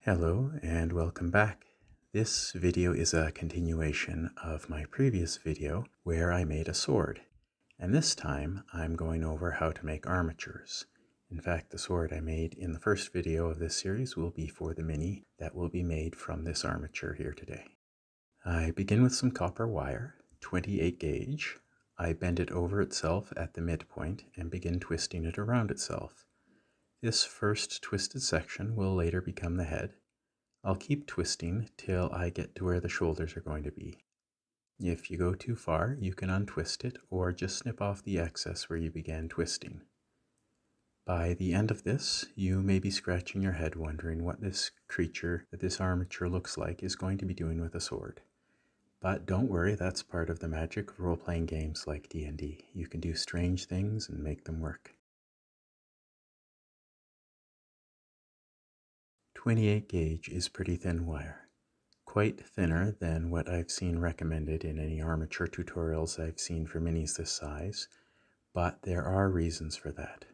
Hello and welcome back. This video is a continuation of my previous video where I made a sword, and this time I'm going over how to make armatures. In fact, the sword I made in the first video of this series will be for the mini that will be made from this armature here today. I begin with some copper wire, 28 gauge. I bend it over itself at the midpoint and begin twisting it around itself. This first twisted section will later become the head. I'll keep twisting till I get to where the shoulders are going to be. If you go too far, you can untwist it or just snip off the excess where you began twisting. By the end of this, you may be scratching your head wondering what this creature that this armature looks like is going to be doing with a sword. But don't worry, that's part of the magic of role-playing games like D&D. You can do strange things and make them work. 28 gauge is pretty thin wire, quite thinner than what I've seen recommended in any armature tutorials I've seen for minis this size, but there are reasons for that.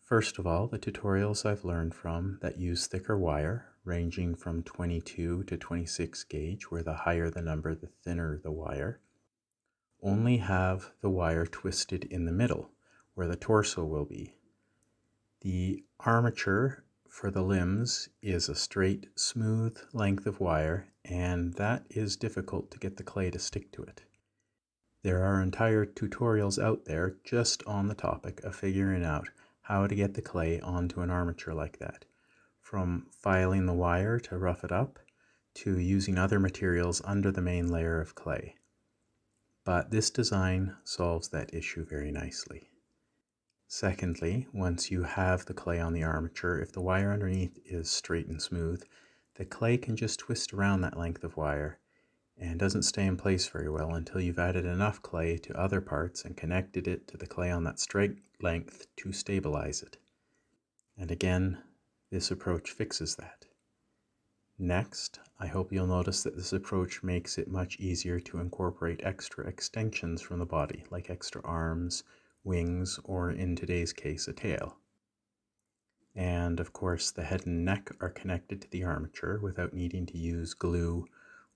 First of all, the tutorials I've learned from that use thicker wire, ranging from 22 to 26 gauge, where the higher the number, the thinner the wire, only have the wire twisted in the middle, where the torso will be. The armature for the limbs is a straight, smooth length of wire, and that is difficult to get the clay to stick to it. There are entire tutorials out there just on the topic of figuring out how to get the clay onto an armature like that, from filing the wire to rough it up, to using other materials under the main layer of clay. But this design solves that issue very nicely. Secondly, once you have the clay on the armature, if the wire underneath is straight and smooth, the clay can just twist around that length of wire and doesn't stay in place very well until you've added enough clay to other parts and connected it to the clay on that straight length to stabilize it. And again, this approach fixes that. Next, I hope you'll notice that this approach makes it much easier to incorporate extra extensions from the body, like extra arms, wings, or in today's case, a tail. And of course, the head and neck are connected to the armature without needing to use glue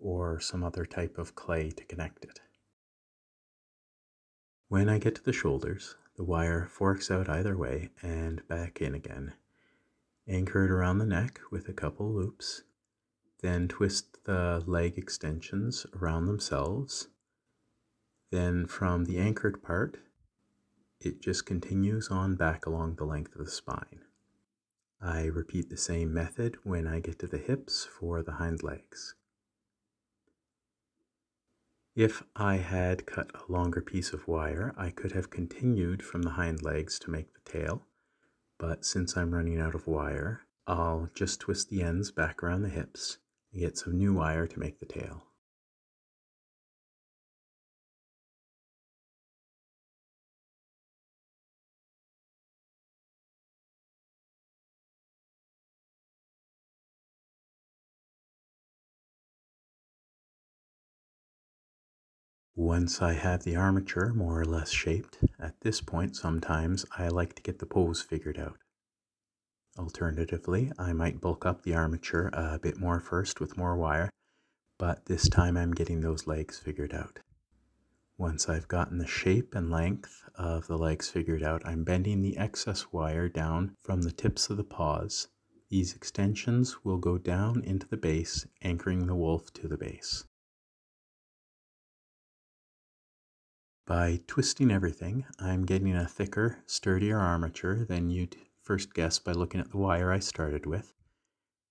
or some other type of clay to connect it. When I get to the shoulders, the wire forks out either way and back in again. Anchor it around the neck with a couple loops, then twist the leg extensions around themselves. Then from the anchored part, it just continues on back along the length of the spine. I repeat the same method when I get to the hips for the hind legs. If I had cut a longer piece of wire, I could have continued from the hind legs to make the tail, but since I'm running out of wire, I'll just twist the ends back around the hips and get some new wire to make the tail. Once I have the armature more or less shaped, at this point sometimes I like to get the pose figured out. Alternatively, I might bulk up the armature a bit more first with more wire, but this time I'm getting those legs figured out. Once I've gotten the shape and length of the legs figured out, I'm bending the excess wire down from the tips of the paws. These extensions will go down into the base, anchoring the wolf to the base. By twisting everything, I'm getting a thicker, sturdier armature than you'd first guess by looking at the wire I started with.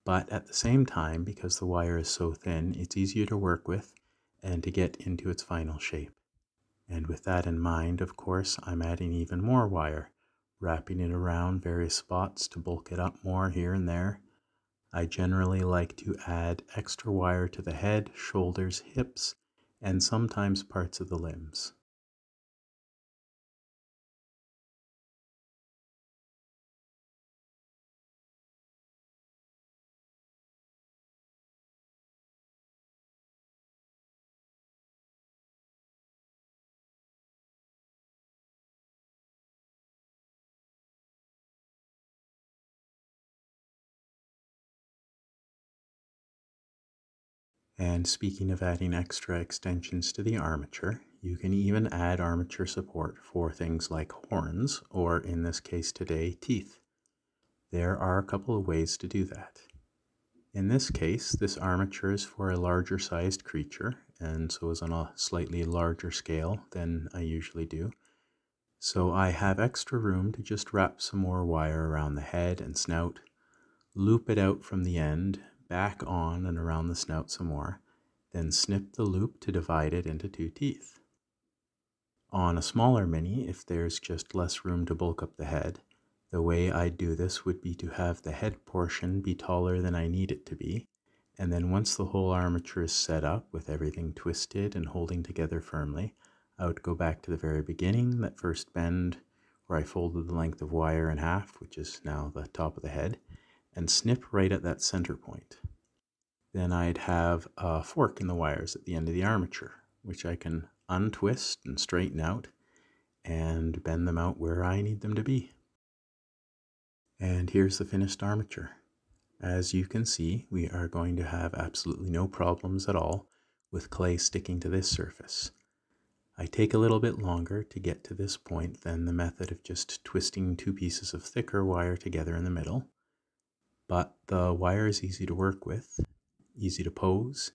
But at the same time, because the wire is so thin, it's easier to work with and to get into its final shape. And with that in mind, of course, I'm adding even more wire, wrapping it around various spots to bulk it up more here and there. I generally like to add extra wire to the head, shoulders, hips, and sometimes parts of the limbs. And speaking of adding extra extensions to the armature, you can even add armature support for things like horns, or in this case today, teeth. There are a couple of ways to do that. In this case, this armature is for a larger sized creature, and so is on a slightly larger scale than I usually do. So I have extra room to just wrap some more wire around the head and snout, loop it out from the end, back on and around the snout some more, then snip the loop to divide it into 2 teeth. On a smaller Mini, if there's just less room to bulk up the head, the way I'd do this would be to have the head portion be taller than I need it to be, and then once the whole armature is set up with everything twisted and holding together firmly, I would go back to the very beginning, that first bend where I folded the length of wire in half, which is now the top of the head, and snip right at that center point. Then I'd have a fork in the wires at the end of the armature, which I can untwist and straighten out and bend them out where I need them to be. And here's the finished armature. As you can see, we are going to have absolutely no problems at all with clay sticking to this surface. I take a little bit longer to get to this point than the method of just twisting 2 pieces of thicker wire together in the middle, but the wire is easy to work with, easy to pose.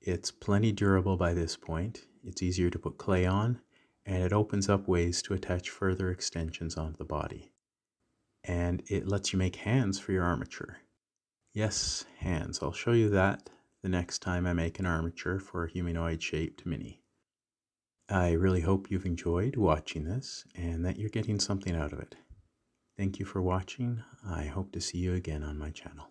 It's plenty durable by this point. It's easier to put clay on, and it opens up ways to attach further extensions onto the body. And it lets you make hands for your armature. Yes, hands. I'll show you that the next time I make an armature for a humanoid-shaped Mini. I really hope you've enjoyed watching this and that you're getting something out of it. Thank you for watching. I hope to see you again on my channel.